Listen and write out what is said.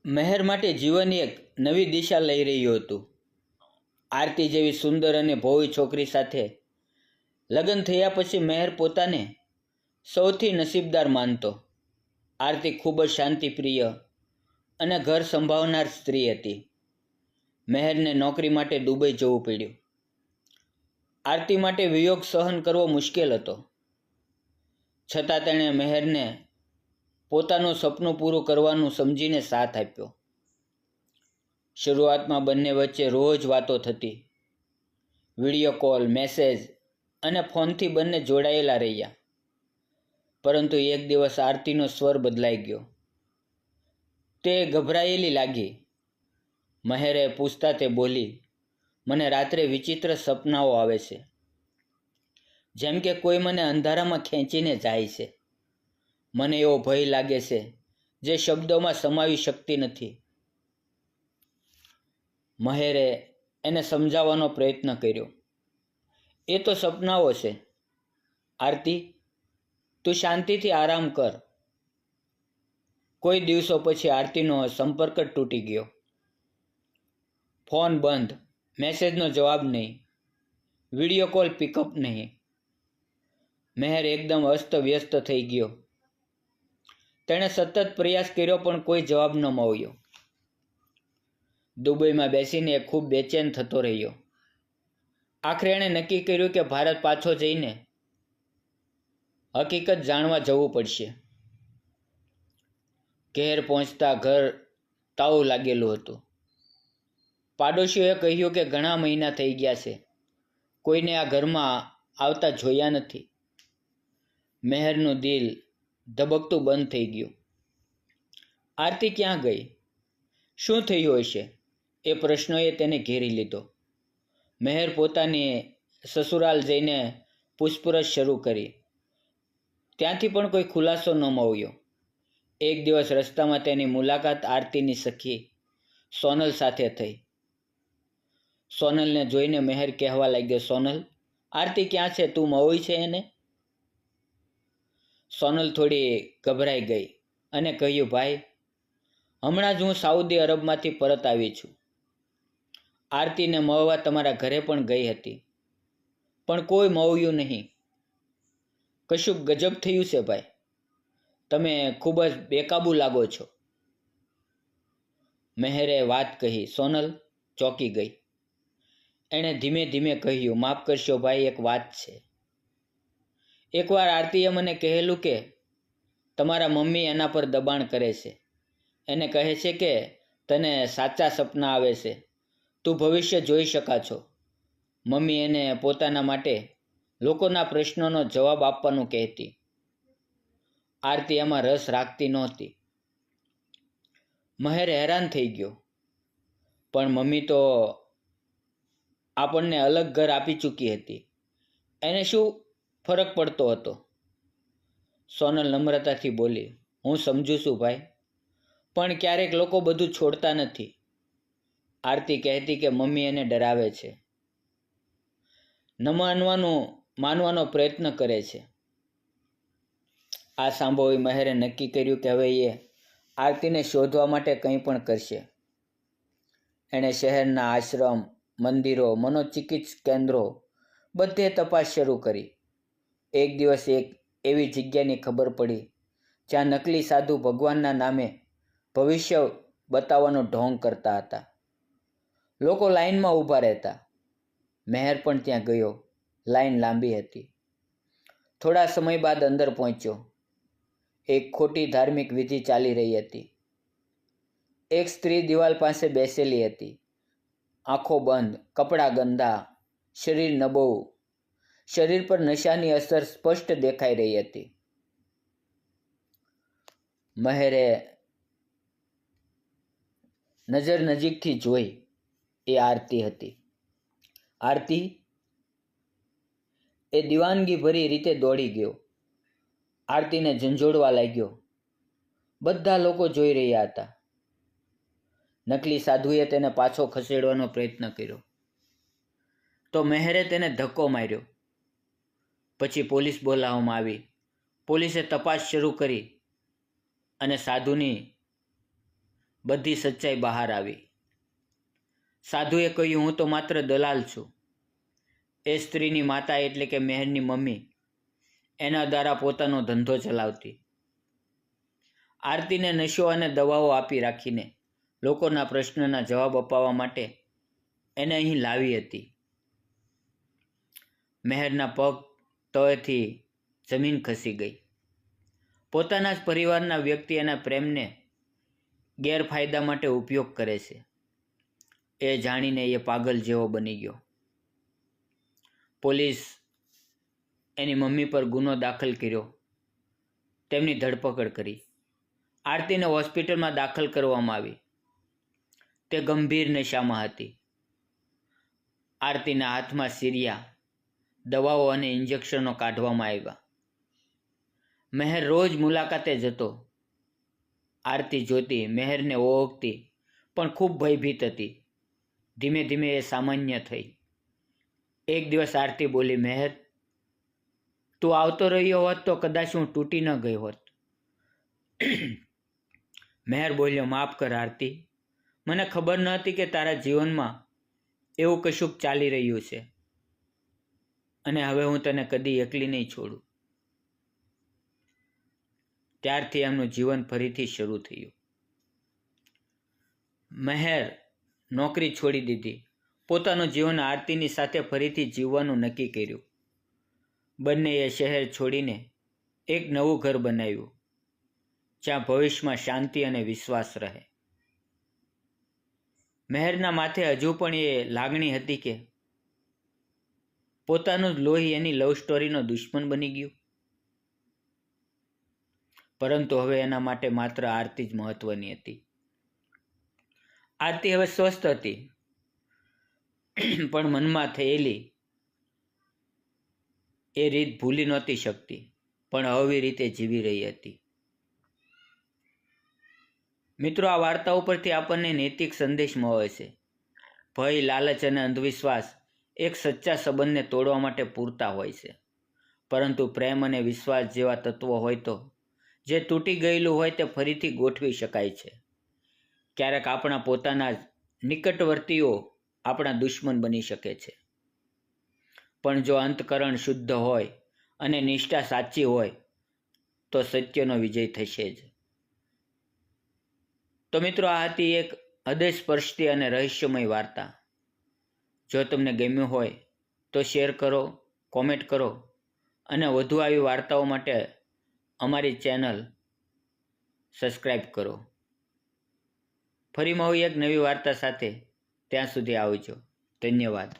મહેર માટે જીવન એક નવી દિશા લઈ રહ્યું હતું. આરતી જેવી સુંદર અને ભોળી છોકરી સાથે લગ્ન થયા પછી મહેર પોતાને સૌથી નસીબદાર માનતો. આરતી ખૂબ જ શાંતિપ્રિય અને ઘર સંભાળનાર સ્ત્રી હતી. મહેરને નોકરી માટે દુબઈ જવું પડ્યું. આરતી માટે વિયોગ સહન કરવો મુશ્કેલ હતો. છતાં તેણે મહેરને પોતાનું સપનું પૂરું કરવાનું સમજીને સાથ આપ્યો. શરૂઆતમાં બંને વચ્ચે રોજ વાતો થતી. વિડીયો કોલ, મેસેજ અને ફોનથી બંને જોડાયેલા રહ્યા. પરંતુ એક દિવસ આરતીનો સ્વર બદલાઈ ગયો. તે ગભરાયેલી લાગી. મહેરે પૂછતા તે બોલી, "મને રાત્રે વિચિત્ર સપનાઓ આવે છે. જેમ કે કોઈ મને અંધારામાં ખેંચીને જાય છે. મને એવો ભય લાગે છે જે શબ્દોમાં સમાવી શકતી નથી." મહેરે એને સમજાવવાનો પ્રયત્ન કર્યો. "એ તો સપનાઓ છે. આરતી, તું શાંતિથી આરામ કર." કોઈ દિવસો પછી આરતીનો સંપર્ક જ તૂટી ગયો. ફોન બંધ, મેસેજનો જવાબ નહીં, વિડીયો કોલ પિકઅપ નહીં. મહેર એકદમ અસ્તવ્યસ્ત થઈ ગયો. તેણે સતત પ્રયાસ કર્યો પણ કોઈ જવાબ ન મળ્યો. દુબઈમાં બેસીને ખૂબ બેચેન થતો રહ્યો. આખરે એણે નક્કી કર્યું કે ભારત પાછો જઈને હકીકત જાણવા જવું પડશે. ઘેર પહોંચતા ઘર તાળું લાગેલું હતું. પાડોશીઓએ કહ્યું કે ઘણા મહિના થઈ ગયા છે. કોઈને આ ઘરમાં આવતા જોયા નથી. મહેરનું દિલ ધબકતું બંધ થઈ ગયું. આરતી ક્યાં ગઈ? શું થયું હશે? એ પ્રશ્નોએ તેને ઘેરી લીધો. મહેર પોતાની સસુરાલ જઈને પૂછપરછ શરૂ કરી. ત્યાંથી પણ કોઈ ખુલાસો ન મળ્યો. એક દિવસ રસ્તામાં તેની મુલાકાત આરતીની સખી સોનલ સાથે થઈ. સોનલને જોઈને મહેર કહેવા લાગ્યો, "સોનલ, આરતી ક્યાં છે? તું મળી છે એને?" સોનલ થોડી ગભરાઈ ગઈ અને કહ્યું, "ભાઈ, હમણાં જ હું સાઉદી અરબમાંથી પરત આવી છું. આરતીને મળવા તમારા ઘરે પણ ગઈ હતી, પણ કોઈ મળ્યું નહીં. કશુંક ગજબ થયું છે ભાઈ. તમે ખૂબ જ બેકાબુ લાગો છો." મહેરે વાત કહી. સોનલ ચોંકી ગઈ. એણે ધીમે ધીમે કહ્યું, "માફ કરશો ભાઈ, એક વાત છે. એકવાર આરતીએ મને કહેલું કે તમારા મમ્મી એના પર દબાણ કરે છે. એને કહે છે કે તને સાચા સપના આવે છે, તું ભવિષ્ય જોઈ શકા છો. મમ્મી એને પોતાના માટે લોકોના પ્રશ્નોનો જવાબ આપવાનું કહેતી." આરતી એમાં રસ રાખતી નહોતી. મહેર હેરાન થઈ ગયો. "પણ મમ્મી તો આપણને અલગ ઘર આપી ચૂકી હતી. એને શું ફરક પડતો હતો?" સોનલ નમ્રતાથી બોલી, "હું સમજુ છું ભાઈ, પણ ક્યારેક લોકો બધું છોડતા નથી." આરતી કહેતી કે મમ્મી એને ડરાવે છે, ન માનવાનો પ્રયત્ન કરે છે. આ સાંભળી મહેરે નક્કી કર્યું કે હવે એ આરતીને શોધવા માટે કંઈ પણ કરશે. એણે શહેરના આશ્રમ, મંદિરો, મનોચિકિત્સક કેન્દ્રો બધે તપાસ શરૂ કરી. એક દિવસ એક એવી જગ્યાની ખબર પડી જ્યાં નકલી સાધુ ભગવાનના નામે ભવિષ્ય બતાવવાનો ઢોંગ કરતા હતા. લોકો લાઈનમાં ઊભા રહેતા. મહેર પણ ત્યાં ગયો. લાઈન લાંબી હતી. થોડા સમય બાદ અંદર પહોંચ્યો. એક ખોટી ધાર્મિક વિધિ ચાલી રહી હતી. એક સ્ત્રી દિવાલ પાસે બેસેલી હતી. આંખો બંધ, કપડાં ગંદા, શરીર નબળું. શરીર પર નશાની અસર સ્પષ્ટ દેખાઈ રહી હતી. મહેરે નજર નજીકથી જોઈ. એ આરતી હતી. "આરતી?" એ દીવાનગી ભરી રીતે દોડી ગયો. આરતીને ઝંઝોડવા લાગ્યો. બધા લોકો જોઈ રહ્યા હતા. નકલી સાધુએ તેને પાછો ખસેડવાનો પ્રયત્ન કર્યો તો મહેરે તેને ધક્કો માર્યો. પછી પોલીસ બોલાવવામાં આવી. પોલીસે તપાસ શરૂ કરી અને સાધુની બધી સચ્ચાઈ બહાર આવી. સાધુએ કહ્યું, હું તો માત્ર દલાલ છું. એ સ્ત્રીની માતા એટલે કે મેહરની મમ્મી એના દ્વારા પોતાનો ધંધો ચલાવતી. આરતીને નશો અને દવાઓ આપી રાખીને લોકોના પ્રશ્નના જવાબ અપાવવા માટે એને અહીં લાવી હતી. મેહરના પગ તળેથી જમીન ખસી ગઈ. પોતાના જ પરિવારના વ્યક્તિ એના પ્રેમને ગેરફાયદા માટે ઉપયોગ કરે છે એ જાણીને એ પાગલ જેવો બની ગયો. પોલીસ એની મમ્મી પર ગુનો દાખલ કર્યો. તેમની ધરપકડ કરી. આરતીને હોસ્પિટલમાં દાખલ કરવામાં આવી. તે ગંભીર નશામાં હતી. આરતીના હાથમાં સીરિયા, દવાઓ અને ઇન્જેક્શનો કાઢવામાં આવ્યા. મેહર રોજ મુલાકાતે જતો. આરતી જોતી, મેહરને ઓળખતી, પણ ખૂબ ભયભીત હતી. ધીમે ધીમે એ સામાન્ય થઈ. એક દિવસ આરતી બોલી, મેહર, તું આવતો રહ્યો હોત તો કદાચ હું તૂટી ન ગઈ હોત. મેહર બોલ્યો, માફ કર આરતી, મને ખબર ન હતી કે તારા જીવનમાં એવું કશુંક ચાલી રહ્યું છે અને હવે હું તને કદી એકલી નહીં છોડું. ત્યારથી એમનું જીવન ફરીથી શરૂ થયું. મેહર નોકરી છોડી દીધી. પોતાનું જીવન આરતીની સાથે ફરીથી જીવવાનું નક્કી કર્યું. બંનેએ શહેર છોડીને એક નવું ઘર બનાવ્યું જ્યાં ભવિષ્યમાં શાંતિ અને વિશ્વાસ રહે. મેહરના માથે હજુ પણ એ લાગણી હતી કે પોતાનું જ લોહી એની લવ સ્ટોરીનો દુશ્મન બની ગયું. પરંતુ હવે એના માટે માત્ર આરતી જ મહત્વની હતી. આરતી હવે સ્વસ્થ હતી, પણ મનમાં થયેલી એ રીત ભૂલી નહોતી શકતી, પણ આવી રીતે જીવી રહી હતી. મિત્રો, આ વાર્તા ઉપરથી આપણને નૈતિક સંદેશ મળે છે. ભય, લાલચ અને અંધવિશ્વાસ એક સચ્ચા સંબંધને તોડવા માટે પૂરતા હોય છે, પરંતુ પ્રેમ અને વિશ્વાસ જેવા તત્વો હોય તો જે તૂટી ગયેલું હોય તે ફરીથી ગોઠવી શકાય છે. ક્યારેક આપણા પોતાના જ નિકટવર્તીઓ આપણા દુશ્મન બની શકે છે, પણ જો અંતકરણ શુદ્ધ હોય અને નિષ્ઠા સાચી હોય તો સત્યનો વિજય થશે જ. તો મિત્રો, આ હતી એક હૃદય સ્પર્શતી અને રહસ્યમય વાર્તા. જો તમને ગમ્યું હોય તો શેર કરો, કોમેન્ટ કરો અને વધુ આવી વાર્તાઓ માટે અમારી ચેનલ સબસ્ક્રાઈબ કરો. ફરી મળીએ એક નવી વાર્તા સાથે. ત્યાં સુધી આવજો. ધન્યવાદ.